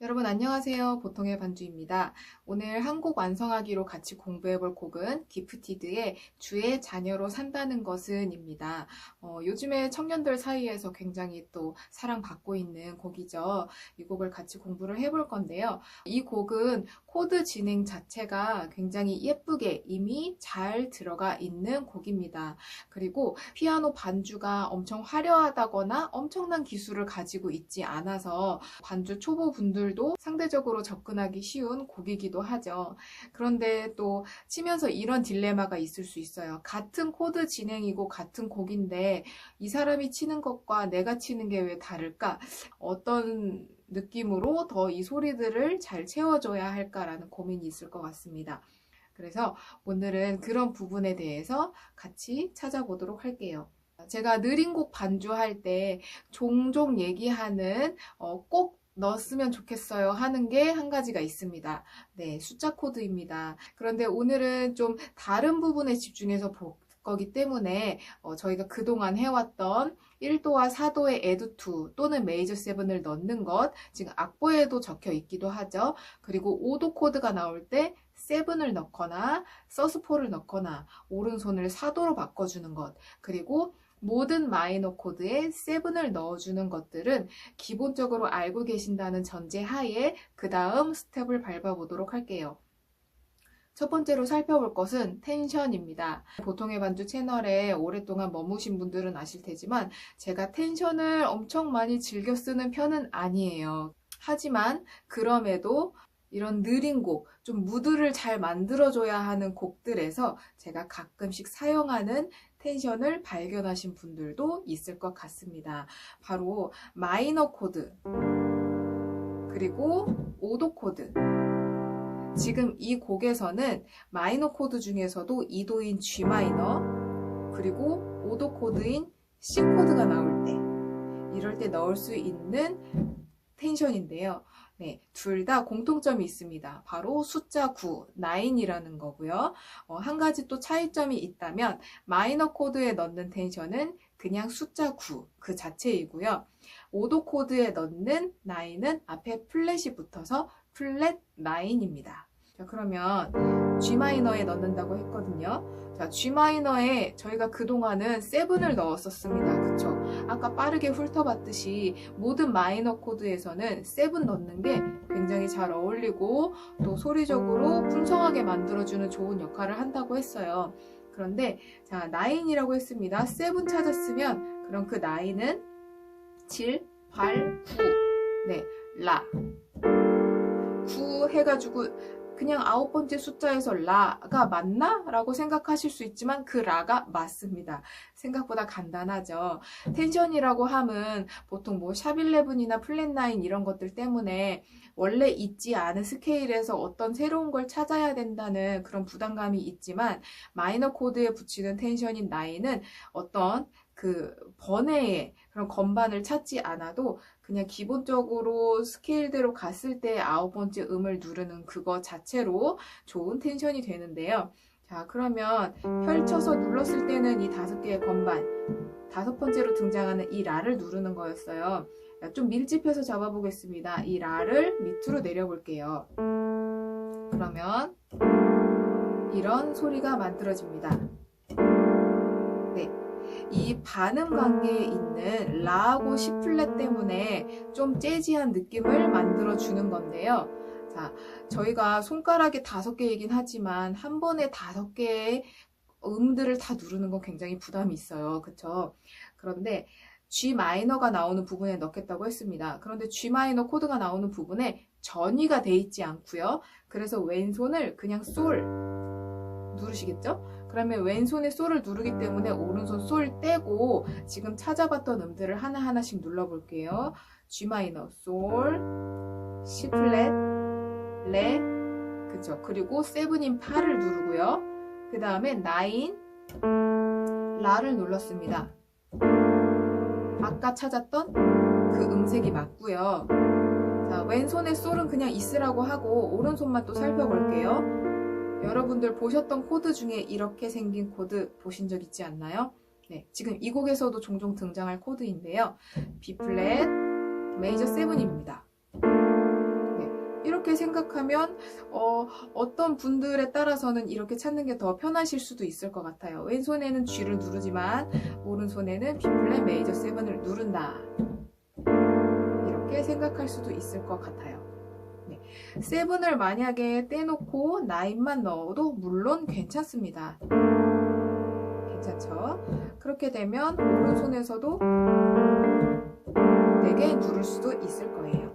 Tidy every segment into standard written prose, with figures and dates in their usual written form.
여러분 안녕하세요. 보통의 반주입니다. 오늘 한 곡 완성하기로 같이 공부해 볼 곡은 기프티드의 주의 자녀로 산다는 것은 입니다. 요즘에 청년들 사이에서 굉장히 또 사랑받고 있는 곡이죠. 이 곡을 같이 공부를 해볼 건데요. 이 곡은 코드 진행 자체가 굉장히 예쁘게 이미 잘 들어가 있는 곡입니다. 그리고 피아노 반주가 엄청 화려하다거나 엄청난 기술을 가지고 있지 않아서 반주 초보분들도 상대적으로 접근하기 쉬운 곡이기도 하죠. 그런데 또 치면서 이런 딜레마가 있을 수 있어요. 같은 코드 진행이고 같은 곡인데 이 사람이 치는 것과 내가 치는 게 왜 다를까? 어떤 느낌으로 더 이 소리들을 잘 채워줘야 할까라는 고민이 있을 것 같습니다. 그래서 오늘은 그런 부분에 대해서 같이 찾아보도록 할게요. 제가 느린 곡 반주할 때 종종 얘기하는 꼭 넣었으면 좋겠어요 하는 게 한 가지가 있습니다. 네, 숫자 코드입니다. 그런데 오늘은 좀 다른 부분에 집중해서 볼 거기 때문에 저희가 그동안 해왔던 1도와 4도의 에드2 또는 메이저 7을 넣는 것, 지금 악보에도 적혀 있기도 하죠. 그리고 5도 코드가 나올 때 7을 넣거나 서스4를 넣거나 오른손을 4도로 바꿔주는 것, 그리고 모든 마이너 코드에 7을 넣어주는 것들은 기본적으로 알고 계신다는 전제 하에 그 다음 스텝을 밟아보도록 할게요. 첫 번째로 살펴볼 것은 텐션입니다. 보통의 반주 채널에 오랫동안 머무신 분들은 아실 테지만 제가 텐션을 엄청 많이 즐겨 쓰는 편은 아니에요. 하지만 그럼에도 이런 느린 곡, 좀 무드를 잘 만들어줘야 하는 곡들에서 제가 가끔씩 사용하는 텐션을 발견하신 분들도 있을 것 같습니다. 바로 마이너 코드, 그리고 5도 코드. 지금 이 곡에서는 마이너 코드 중에서도 2도인 G 마이너, 그리고 5도 코드인 C 코드가 나올 때, 이럴 때 넣을 수 있는 텐션인데요. 네, 둘 다 공통점이 있습니다. 바로 숫자 9, 9이라는 거고요. 한 가지 또 차이점이 있다면 마이너 코드에 넣는 텐션은 그냥 숫자 9, 그 자체이고요. 5도 코드에 넣는 9은 앞에 플랫이 붙어서 플랫 9입니다. 자, 그러면 G 마이너에 넣는다고 했거든요. 자, G 마이너에 저희가 그동안은 7을 넣었었습니다. 그쵸? 아까 빠르게 훑어봤듯이 모든 마이너 코드에서는 7 넣는 게 굉장히 잘 어울리고 또 소리적으로 풍성하게 만들어주는 좋은 역할을 한다고 했어요. 그런데 자, 9이라고 했습니다. 7 찾았으면 그럼 그 9은 7, 8, 9, 네, 라 9 해가지고 그냥 9번째 숫자에서 라가 맞나? 라고 생각하실 수 있지만 그 라가 맞습니다. 생각보다 간단하죠. 텐션이라고 함은 보통 뭐 샵11이나 플랫9 이런 것들 때문에 원래 있지 않은 스케일에서 어떤 새로운 걸 찾아야 된다는 그런 부담감이 있지만 마이너 코드에 붙이는 텐션인 9은 어떤 그 번외의 그런 건반을 찾지 않아도 그냥 기본적으로 스케일대로 갔을 때 9번째 음을 누르는 그거 자체로 좋은 텐션이 되는데요. 자, 그러면 펼쳐서 눌렀을 때는 이 5개의 건반, 5번째로 등장하는 이 라를 누르는 거였어요. 좀 밀집해서 잡아보겠습니다. 이 라를 밑으로 내려볼게요. 그러면 이런 소리가 만들어집니다. 네. 이 반음 관계에 있는 라하고 C 플랫 때문에 좀 재즈한 느낌을 만들어 주는 건데요. 자, 저희가 손가락에 5개이긴 하지만 한 번에 5개의 음들을 다 누르는 건 굉장히 부담이 있어요. 그쵸? 그런데 G 마이너가 나오는 부분에 넣겠다고 했습니다. 그런데 G 마이너 코드가 나오는 부분에 전위가 돼 있지 않고요. 그래서 왼손을 그냥 솔 누르시겠죠? 그러면 왼손에 솔을 누르기 때문에 오른손 솔 떼고 지금 찾아봤던 음들을 하나하나씩 눌러볼게요. G 마이너, 솔, C 플랫, 레, 그쵸? 그리고 7인 파를 누르고요. 그 다음에 9, 라를 눌렀습니다. 아까 찾았던 그 음색이 맞고요. 자, 왼손에 솔은 그냥 있으라고 하고 오른손만 또 살펴볼게요. 여러분들 보셨던 코드 중에 이렇게 생긴 코드 보신 적 있지 않나요? 네, 지금 이 곡에서도 종종 등장할 코드인데요. B 플랫, 메이저 7입니다. 네, 이렇게 생각하면 어떤 분들에 따라서는 이렇게 찾는 게 더 편하실 수도 있을 것 같아요. 왼손에는 G를 누르지만 오른손에는 B 플랫 메이저 7을 누른다. 이렇게 생각할 수도 있을 것 같아요. 네. 7을 만약에 떼놓고 9만 넣어도 물론 괜찮습니다. 괜찮죠? 그렇게 되면 오른손에서도 4개 누를 수도 있을 거예요.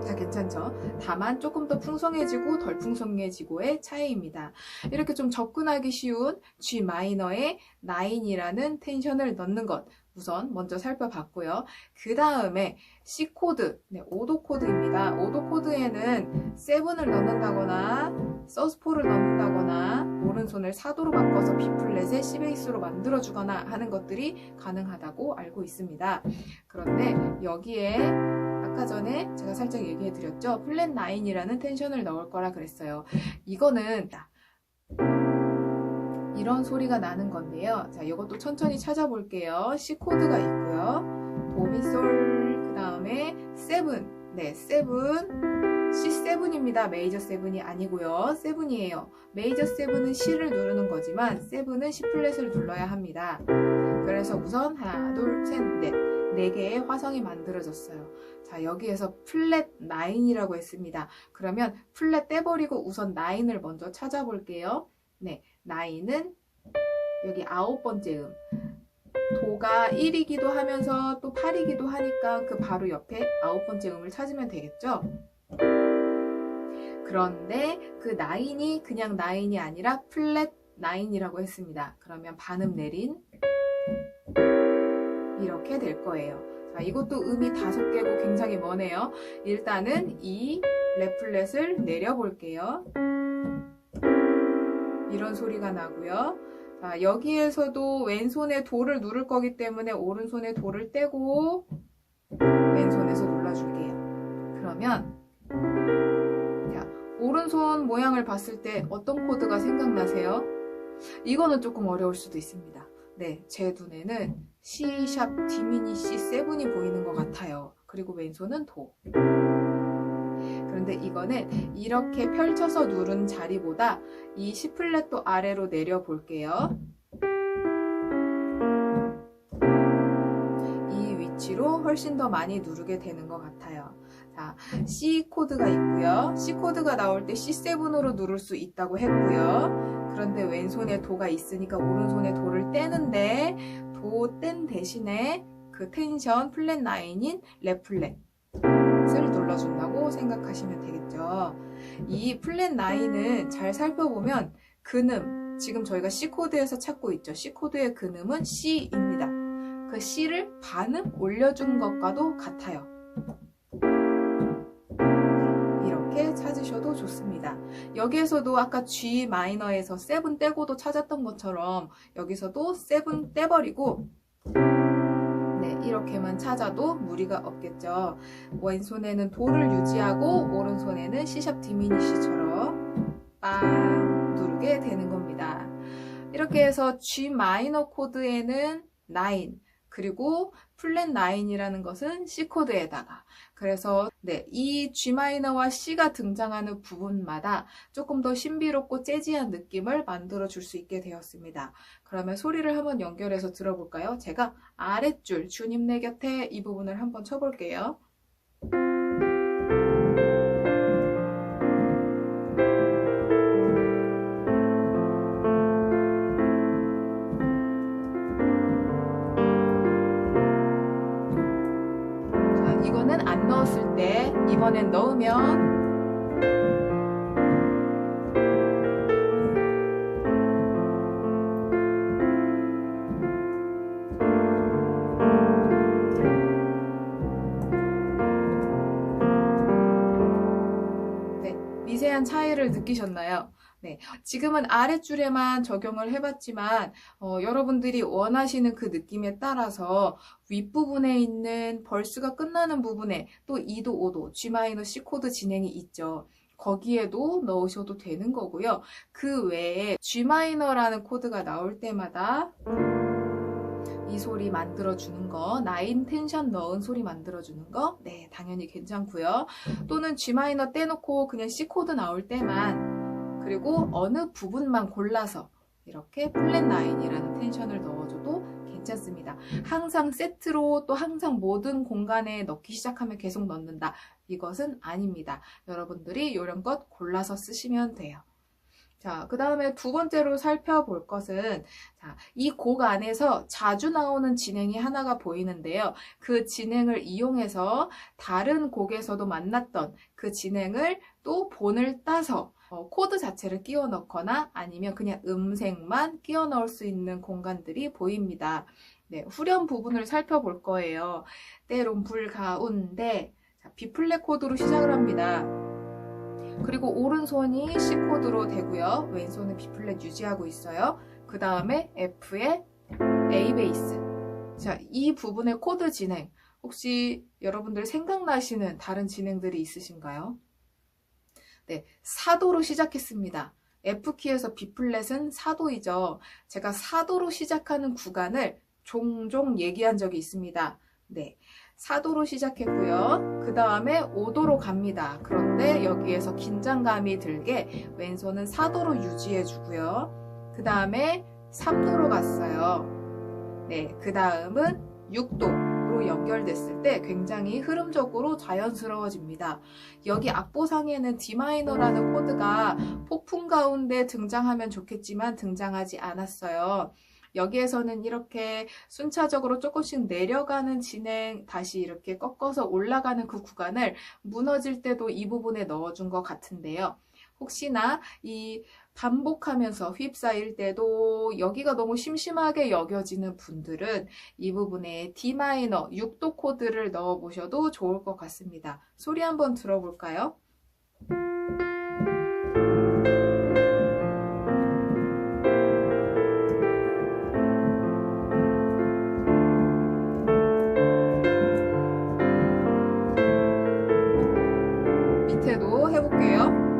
자, 괜찮죠? 다만 조금 더 풍성해지고 덜 풍성해지고의 차이입니다. 이렇게 좀 접근하기 쉬운 G 마이너의 9이라는 텐션을 넣는 것 우선 먼저 살펴봤고요. 그 다음에 C 코드, 5도 코드입니다. 5도 코드에는 7을 넣는다거나 서4를 넣는다거나 오른손을 4도로 바꿔서 B 플랫의 C 베이스로 만들어주거나 하는 것들이 가능하다고 알고 있습니다. 그런데 여기에 아까 전에 제가 살짝 얘기해 드렸죠. 플랫 9이라는 텐션을 넣을 거라 그랬어요. 이거는 이런 소리가 나는 건데요. 자, 이것도 천천히 찾아볼게요. C 코드가 있고요. 도미솔, 그 다음에 7. 네, 7. C7입니다. 메이저 7이 아니고요. 7이에요. 메이저 7은 C를 누르는 거지만 7은 C 플랫을 눌러야 합니다. 그래서 우선 하나, 둘, 셋, 넷. 4개의 화성이 만들어졌어요. 자, 여기에서 플랫 9이라고 했습니다. 그러면 플랫 떼버리고 우선 9을 먼저 찾아볼게요. 네, 9은 여기 9번째 도가 1이기도 하면서 또 8이기도 하니까 그 바로 옆에 9번째 음을 찾으면 되겠죠? 그런데 그 9이 그냥 9이 아니라 플랫 9이라고 했습니다. 그러면 반음 내린 이렇게 될 거예요. 자, 이것도 음이 5개고 굉장히 머네요. 일단은 이 레플렛을 내려볼게요. 이런 소리가 나고요. 자, 여기에서도 왼손에 도를 누를 거기 때문에 오른손에 도를 떼고 왼손에서 눌러줄게요. 그러면 자, 오른손 모양을 봤을 때 어떤 코드가 생각나세요? 이거는 조금 어려울 수도 있습니다. 네, 제 눈에는 C#, 디미니시 7이 보이는 것 같아요. 그리고 왼손은 도. 그런데 이거는 이렇게 펼쳐서 누른 자리보다 이 C 플랫도 아래로 내려 볼게요. 이 위치로 훨씬 더 많이 누르게 되는 것 같아요. 자, C 코드가 있고요. C 코드가 나올 때 C7으로 누를 수 있다고 했고요. 그런데 왼손에 도가 있으니까 오른손에 도를 떼는데 도 뗀 대신에 그 텐션 플랫 9인 레 플랫을 눌러준다고 생각하시면 되겠죠. 이 플랫 9은 잘 살펴보면 근음, 지금 저희가 C 코드에서 찾고 있죠. C 코드의 근음은 C입니다. 그 C를 반음 올려준 것과도 같아요. 이렇게 찾으셔도 좋습니다. 여기에서도 아까 G 마이너에서 7 떼고도 찾았던 것처럼 여기서도 7 떼버리고 네, 이렇게만 찾아도 무리가 없겠죠. 왼손에는 도를 유지하고 오른손에는 C# 디미니시처럼 빵 누르게 되는 겁니다. 이렇게 해서 G 마이너 코드에는 9 그리고 플랫 9이라는 것은 C 코드에다가 그래서 네, 이 G 마이너와 C가 등장하는 부분마다 조금 더 신비롭고 재즈한 느낌을 만들어 줄 수 있게 되었습니다. 그러면 소리를 한번 연결해서 들어볼까요? 제가 아랫줄 주님네 곁에 이 부분을 한번 쳐볼게요. 이거는 안 넣었을 때 이번엔 넣으면 네, 미세한 차이를 느끼셨나요? 네, 지금은 아랫줄에만 적용을 해봤지만 여러분들이 원하시는 그 느낌에 따라서 윗부분에 있는 벌스가 끝나는 부분에 또 2도, 5도, G C 코드 진행이 있죠. 거기에도 넣으셔도 되는 거고요. 그 외에 G라는 코드가 나올 때마다 이 소리 만들어주는 거, 9 텐션 넣은 소리 만들어주는 거, 네, 당연히 괜찮고요. 또는 G 마이너 떼놓고 그냥 C 코드 나올 때만, 그리고 어느 부분만 골라서 이렇게 플랫 9이라는 텐션을 넣어줘도 괜찮습니다. 항상 세트로 또 항상 모든 공간에 넣기 시작하면 계속 넣는다. 이것은 아닙니다. 여러분들이 요령껏 골라서 쓰시면 돼요. 자, 그 다음에 두 번째로 살펴볼 것은, 자, 이 곡 안에서 자주 나오는 진행이 하나가 보이는데요. 그 진행을 이용해서 다른 곡에서도 만났던 그 진행을 또 본을 따서 코드 자체를 끼워 넣거나 아니면 그냥 음색만 끼워 넣을 수 있는 공간들이 보입니다. 네, 후렴 부분을 살펴볼 거예요. 때론 불 가운데, 자, B 플랫 코드로 시작을 합니다. 그리고 오른손이 C 코드로 되고요. 왼손은 B 플랫 유지하고 있어요. 그 다음에 F에 A 베이스. 자, 이 부분의 코드 진행. 혹시 여러분들 생각나시는 다른 진행들이 있으신가요? 네, 4도로 시작했습니다. F키에서 B 플랫은 4도이죠. 제가 4도로 시작하는 구간을 종종 얘기한 적이 있습니다. 네. 4도로 시작했고요. 그 다음에 5도로 갑니다. 그런데 여기에서 긴장감이 들게 왼손은 4도로 유지해주고요. 그 다음에 3도로 갔어요. 네, 그 다음은 6도로 연결됐을 때 굉장히 흐름적으로 자연스러워집니다. 여기 악보상에는 D마이너라는 코드가 폭풍 가운데 등장하면 좋겠지만 등장하지 않았어요. 여기에서는 이렇게 순차적으로 조금씩 내려가는 진행, 다시 이렇게 꺾어서 올라가는 그 구간을 무너질 때도 이 부분에 넣어준 것 같은데요. 혹시나 이 반복하면서 휩싸일 때도 여기가 너무 심심하게 여겨지는 분들은 이 부분에 D 마이너 6도 코드를 넣어 보셔도 좋을 것 같습니다. 소리 한번 들어볼까요? 밑에도 해볼게요.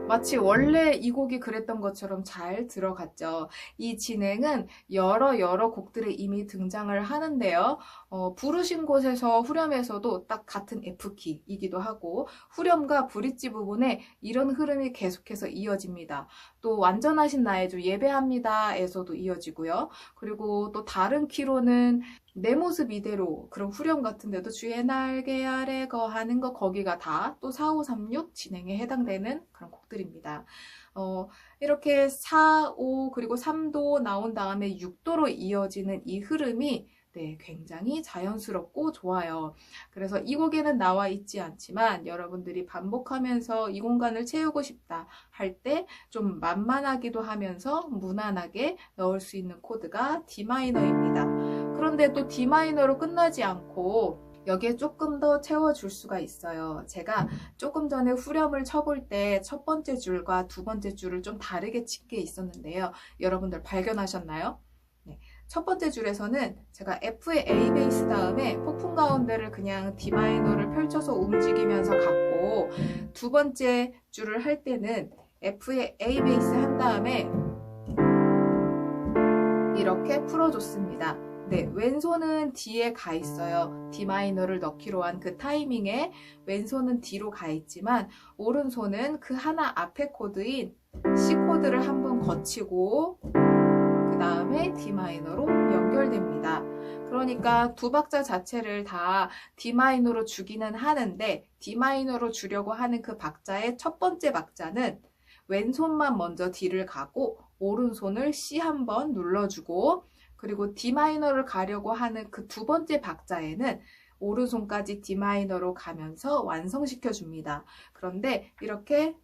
마치 원래 이 곡이 그랬던 것처럼 잘 들어갔죠. 이 진행은 여러 곡들에 이미 등장을 하는데요. 부르신 곳에서 후렴에서도 딱 같은 F키이기도 하고 후렴과 브릿지 부분에 이런 흐름이 계속해서 이어집니다. 또 완전하신 나의 주 예배합니다에서도 이어지고요. 그리고 또 다른 키로는 내 모습 이대로 그런 후렴 같은데도 주의 날개 아래 거하는 거 거기가 다 또 4, 5, 3, 6 진행에 해당되는 그런 곡들입니다. 이렇게 4, 5 그리고 3도 나온 다음에 6도로 이어지는 이 흐름이 네, 굉장히 자연스럽고 좋아요. 그래서 이 곡에는 나와 있지 않지만 여러분들이 반복하면서 이 공간을 채우고 싶다 할 때 좀 만만하기도 하면서 무난하게 넣을 수 있는 코드가 D마이너입니다. 그런데 또 D마이너로 끝나지 않고 여기에 조금 더 채워줄 수가 있어요. 제가 조금 전에 후렴을 쳐볼 때 첫 번째 줄과 두 번째 줄을 좀 다르게 친 게 있었는데요. 여러분들 발견하셨나요? 네. 첫 번째 줄에서는 제가 F의 A 베이스 다음에 폭풍 가운데를 그냥 D 마이너를 펼쳐서 움직이면서 갔고 두 번째 줄을 할 때는 F의 A 베이스 한 다음에 이렇게 풀어줬습니다. 네, 왼손은 D에 가 있어요. D 마이너를 넣기로 한 그 타이밍에 왼손은 D로 가 있지만 오른손은 그 하나 앞에 코드인 C 코드를 한번 거치고 그 다음에 D 마이너로 연결됩니다. 그러니까 두 박자 자체를 다 D 마이너로 주기는 하는데 D 마이너로 주려고 하는 그 박자의 첫 번째 박자는 왼손만 먼저 D를 가고 오른손을 C 한번 눌러주고 그리고 D 마이너를 가려고 하는 그 두 번째 박자에는 오른손까지 D 마이너로 가면서 완성시켜 줍니다. 그런데 이렇게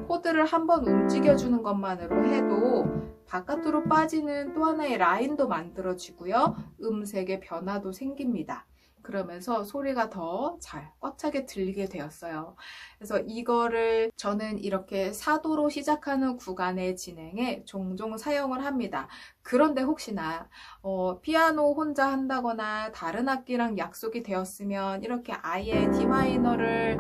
코드를 한번 움직여주는 것만으로 해도 바깥으로 빠지는 또 하나의 라인도 만들어지고요. 음색의 변화도 생깁니다. 그러면서 소리가 더 잘 꽉 차게 들리게 되었어요. 그래서 이거를 저는 이렇게 사도로 시작하는 구간의 진행에 종종 사용을 합니다. 그런데 혹시나 피아노 혼자 한다거나 다른 악기랑 약속이 되었으면 이렇게 아예 D마이너를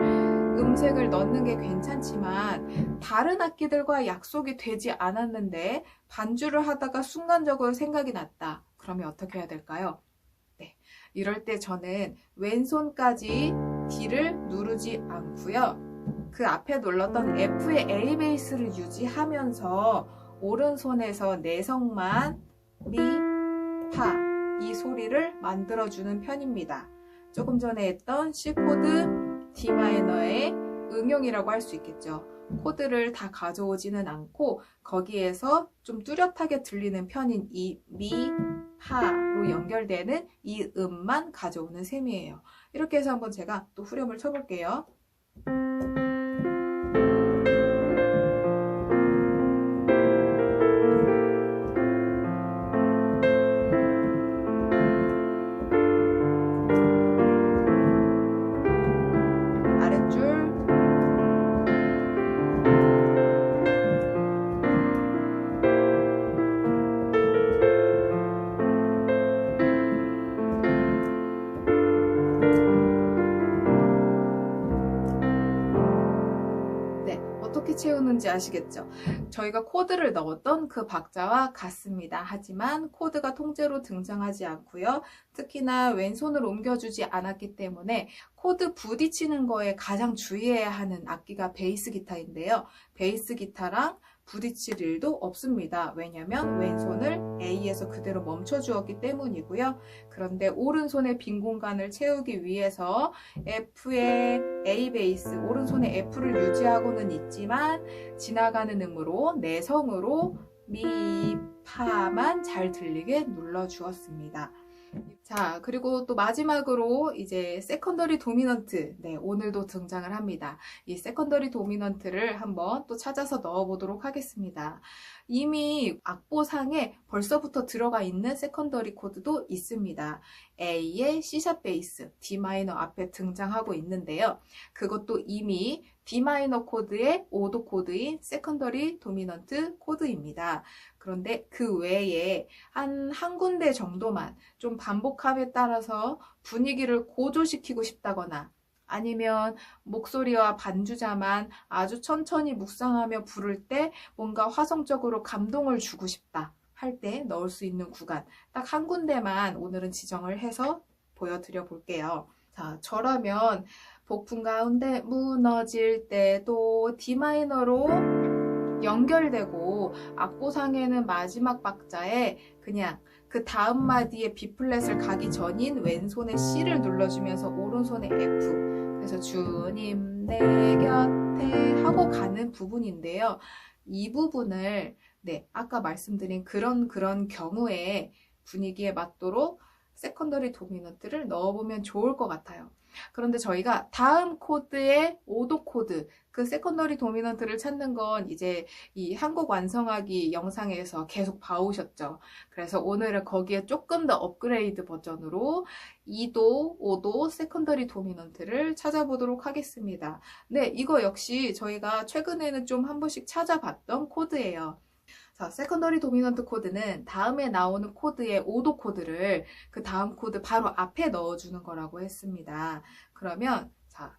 음색을 넣는 게 괜찮지만 다른 악기들과 약속이 되지 않았는데 반주를 하다가 순간적으로 생각이 났다. 그러면 어떻게 해야 될까요? 네, 이럴 때 저는 왼손까지 D를 누르지 않고요. 그 앞에 눌렀던 F의 A 베이스를 유지하면서 오른손에서 내성만 미, 파 이 소리를 만들어주는 편입니다. 조금 전에 했던 C 코드 D 마이너의 응용이라고 할 수 있겠죠. 코드를 다 가져오지는 않고 거기에서 좀 뚜렷하게 들리는 편인 이 미, 파로 연결되는 이 음만 가져오는 셈이에요. 이렇게 해서 한번 제가 또 후렴을 쳐볼게요. 채우는지 아시겠죠? 저희가 코드를 넣었던 그 박자와 같습니다. 하지만 코드가 통째로 등장하지 않고요. 특히나 왼손을 옮겨주지 않았기 때문에 코드 부딪히는 거에 가장 주의해야 하는 악기가 베이스 기타인데요. 베이스 기타랑 부딪힐 일도 없습니다. 왜냐하면 왼손을 A에서 그대로 멈춰 주었기 때문이고요. 그런데 오른손의 빈 공간을 채우기 위해서 F의 A 베이스, 오른손의 F를 유지하고는 있지만 지나가는 음으로 내성으로 미, 파만 잘 들리게 눌러 주었습니다. 자, 그리고 또 마지막으로 이제 세컨더리 도미넌트, 네, 오늘도 등장을 합니다. 이 세컨더리 도미넌트를 한번 또 찾아서 넣어보도록 하겠습니다. 이미 악보상에 벌써부터 들어가 있는 세컨더리 코드도 있습니다. A의 C샵 베이스, D 마이너 앞에 등장하고 있는데요. 그것도 이미 D 마이너 코드의 5도 코드인 세컨더리 도미넌트 코드입니다. 그런데 그 외에 한 군데 정도만 좀 반복함에 따라서 분위기를 고조시키고 싶다거나 아니면 목소리와 반주자만 아주 천천히 묵상하며 부를 때 뭔가 화성적으로 감동을 주고 싶다 할 때 넣을 수 있는 구간 딱 한 군데만 오늘은 지정을 해서 보여드려 볼게요. 자, 저라면 폭풍 가운데 무너질 때도 D 마이너로 연결되고 악보상에는 마지막 박자에 그냥 그 다음 마디에 B 플랫을 가기 전인 왼손의 C를 눌러주면서 오른손의 F, 그래서 주님 내 곁에 하고 가는 부분인데요. 이 부분을 네, 아까 말씀드린 그런 경우에 분위기에 맞도록 세컨더리 도미넌트를 넣어보면 좋을 것 같아요. 그런데 저희가 다음 코드의 5도 코드, 그 세컨더리 도미넌트를 찾는 건 이제 이 한국 완성하기 영상에서 계속 봐오셨죠. 그래서 오늘은 거기에 조금 더 업그레이드 버전으로 2도, 5도 세컨더리 도미넌트를 찾아보도록 하겠습니다. 네, 이거 역시 저희가 최근에는 좀 한 번씩 찾아봤던 코드예요. 자, 세컨더리 도미넌트 코드는 다음에 나오는 코드의 5도 코드를 그 다음 코드 바로 앞에 넣어주는 거라고 했습니다. 그러면 자,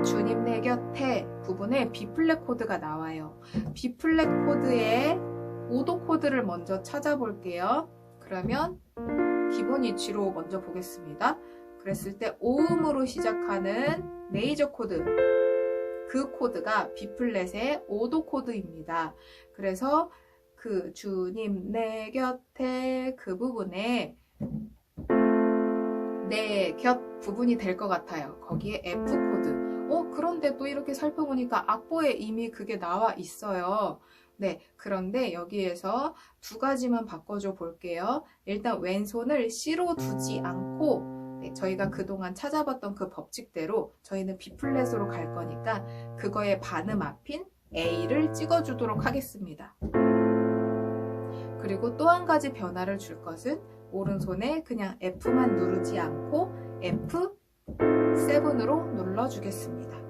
주님 내 곁에 부분에 B 플랫 코드가 나와요. B 플랫 코드의 5도 코드를 먼저 찾아볼게요. 그러면 기본 위치로 먼저 보겠습니다. 그랬을 때 오음으로 시작하는 메이저 코드, 그 코드가 B 플랫의 5도 코드입니다. 그래서 그 주님 내 곁에 그 부분에 내 곁 부분이 될 것 같아요. 거기에 F 코드. 그런데 또 이렇게 살펴보니까 악보에 이미 그게 나와 있어요. 네, 그런데 여기에서 두 가지만 바꿔줘 볼게요. 일단 왼손을 C로 두지 않고 네, 저희가 그동안 찾아봤던 그 법칙대로 저희는 B 플랫으로 갈 거니까 그거의 반음 앞인 A를 찍어주도록 하겠습니다. 그리고 또 한 가지 변화를 줄 것은 오른손에 그냥 F만 누르지 않고 F7으로 눌러주겠습니다.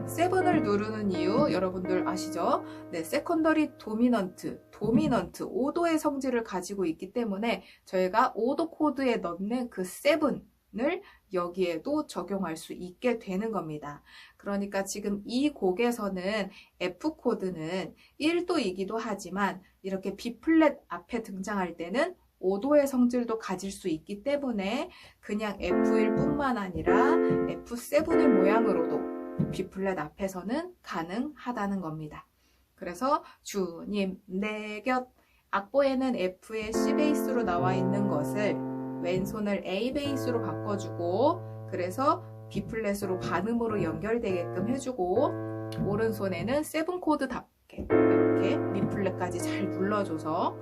7을 누르는 이유 여러분들 아시죠? 네, 세컨더리 도미넌트, 5도의 성질을 가지고 있기 때문에 저희가 5도 코드에 넣는 그 7을 여기에도 적용할 수 있게 되는 겁니다. 그러니까 지금 이 곡에서는 F 코드는 1도이기도 하지만 이렇게 B 플랫 앞에 등장할 때는 5도의 성질도 가질 수 있기 때문에 그냥 F1 뿐만 아니라 F7의 모양으로도 B 플랫 앞에서는 가능하다는 겁니다. 그래서 주님 내 곁, 악보에는 F의 C 베이스로 나와 있는 것을 왼손을 A 베이스로 바꿔주고, 그래서 B 플랫으로 반음으로 연결되게끔 해주고, 오른손에는 7 코드답게 이렇게 미 플랫까지 잘 눌러줘서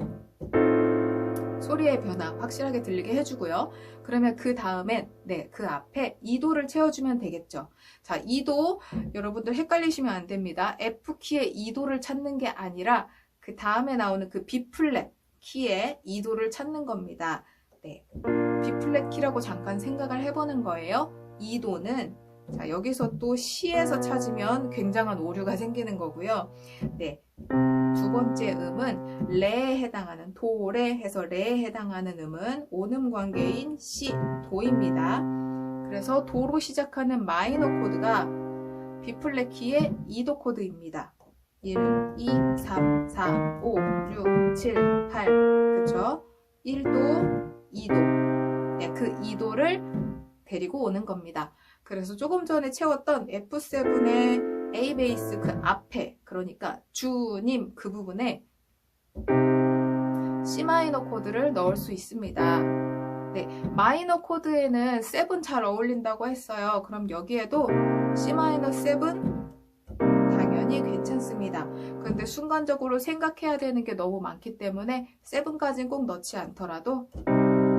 소리의 변화 확실하게 들리게 해주고요. 그러면 그 다음엔 그 앞에 2도를 채워주면 되겠죠. 자, 2도 여러분들 헷갈리시면 안 됩니다. F키의 2도를 찾는 게 아니라 그 다음에 나오는 그 B 플랫 키의 2도를 찾는 겁니다. 네, B 플랫 키라고 잠깐 생각을 해보는 거예요. 2도는 자, 여기서 또 C에서 찾으면 굉장한 오류가 생기는 거고요. 네, 두 번째 음은 레에 해당하는, 도레 해서 레에 해당하는 음은 온음 관계인 C, 도입니다. 그래서 도로 시작하는 마이너 코드가 B 플랫 키의 2도 코드입니다. 1, 2, 3, 4, 5, 6, 7, 8 그쵸? 1도, 2도 네, 그 2도를 데리고 오는 겁니다. 그래서 조금 전에 채웠던 F7의 A 베이스 그 앞에, 그러니까 주님 그 부분에 C 마이너 코드를 넣을 수 있습니다. 네, 마이너 코드에는 7 잘 어울린다고 했어요. 그럼 여기에도 C 마이너 7 당연히 괜찮습니다. 근데 순간적으로 생각해야 되는 게 너무 많기 때문에 7까지는 꼭 넣지 않더라도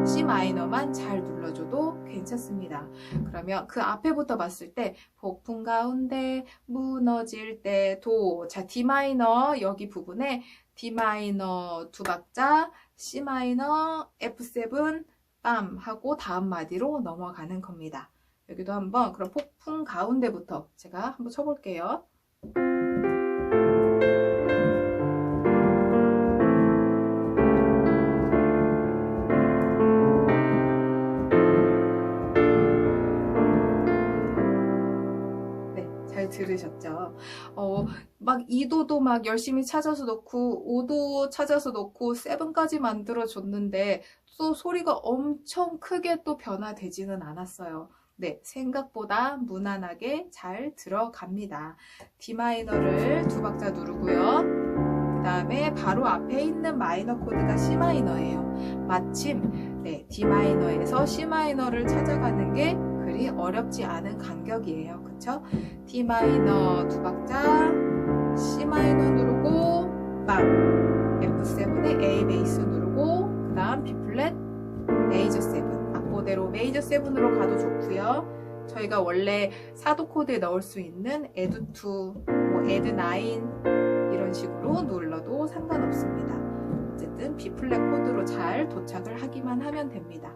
C 마이너만 잘 눌러줘도 괜찮습니다. 그러면 그 앞에부터 봤을 때 폭풍 가운데 무너질 때 도, 자 D 마이너 여기 부분에 D 마이너 두 박자, C 마이너, F7 빰 하고 다음 마디로 넘어가는 겁니다. 여기도 한번 그럼 폭풍 가운데부터 제가 한번 쳐볼게요. 들으셨죠? 막 2도도 막 열심히 찾아서 넣고 5도 찾아서 넣고 7까지 만들어 줬는데 또 소리가 엄청 크게 또 변화되지는 않았어요. 네, 생각보다 무난하게 잘 들어갑니다. D 마이너를 두 박자 누르고요. 그 다음에 바로 앞에 있는 마이너 코드가 C 마이너예요. 마침 네, D 마이너에서 C 마이너를 찾아가는 게 그리 어렵지 않은 간격이에요. 그쵸? D 마이너 두 박자, C 마이너 누르고 빵! F7에 A 베이스 누르고 그 다음 B 플랫 메이저 7, 악보대로 메이저 7으로 가도 좋고요. 저희가 원래 4도 코드에 넣을 수 있는 add 2, 뭐 add 9 이런 식으로 눌러도 상관없습니다. 어쨌든 B 플랫 코드로 잘 도착을 하기만 하면 됩니다.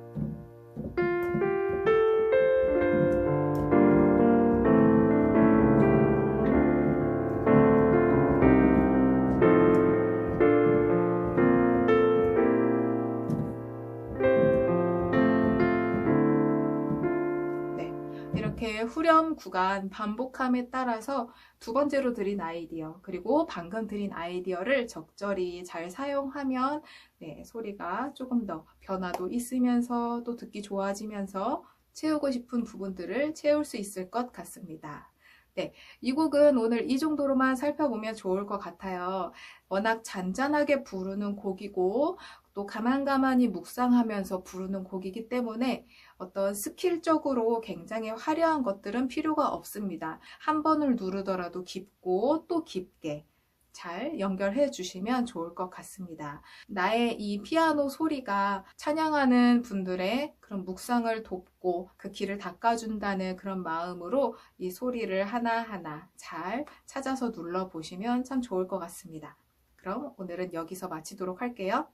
이렇게 후렴 구간 반복함에 따라서 두 번째로 드린 아이디어, 그리고 방금 드린 아이디어를 적절히 잘 사용하면 네, 소리가 조금 더 변화도 있으면서 또 듣기 좋아지면서 채우고 싶은 부분들을 채울 수 있을 것 같습니다. 네, 이 곡은 오늘 이 정도로만 살펴보면 좋을 것 같아요. 워낙 잔잔하게 부르는 곡이고 또 가만가만히 묵상하면서 부르는 곡이기 때문에 어떤 스킬적으로 굉장히 화려한 것들은 필요가 없습니다. 한 번을 누르더라도 깊고 또 깊게 잘 연결해 주시면 좋을 것 같습니다. 나의 이 피아노 소리가 찬양하는 분들의 그런 묵상을 돕고 그 길을 닦아준다는 그런 마음으로 이 소리를 하나하나 잘 찾아서 눌러보시면 참 좋을 것 같습니다. 그럼 오늘은 여기서 마치도록 할게요.